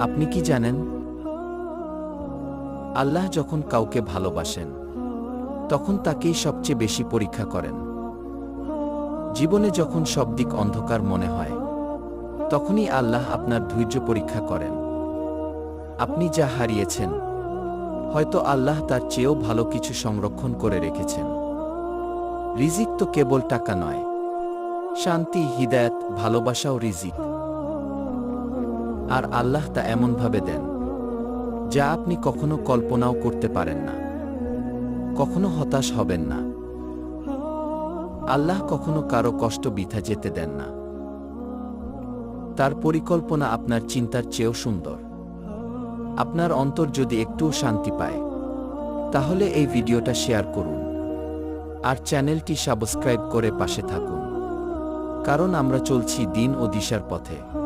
আপনি কি জানেন, আল্লাহ যখন কাউকে ভালোবাসেন তখন তাকেই সবচেয়ে বেশি পরীক্ষা করেন। জীবনে যখন সব দিক অন্ধকার মনে হয় তখনই আল্লাহ আপনার ধৈর্য পরীক্ষা করেন। আপনি যা হারিয়েছেন হয়তো আল্লাহ তার চেয়েও ভালো কিছু সংরক্ষণ করে রেখেছেন। রিজিক তো কেবল টাকা নয়, শান্তি, হিদায়াত, ভালোবাসাও রিজিক। আর আল্লাহ তা এমনভাবে দেন যা আপনি কখনো কল্পনাও করতে পারেন না। কখনো হতাশ হবেন না। আল্লাহ কখনো কারো কষ্ট বৃথা যেতে দেন না। তার পরিকল্পনা আপনার চিন্তার চেয়েও সুন্দর। আপনার অন্তর যদি একটুও শান্তি পায় তাহলে এই ভিডিওটা শেয়ার করুন আর চ্যানেলটি সাবস্ক্রাইব করে পাশে থাকুন, কারণ আমরা চলছি দিন ও দিশার পথে।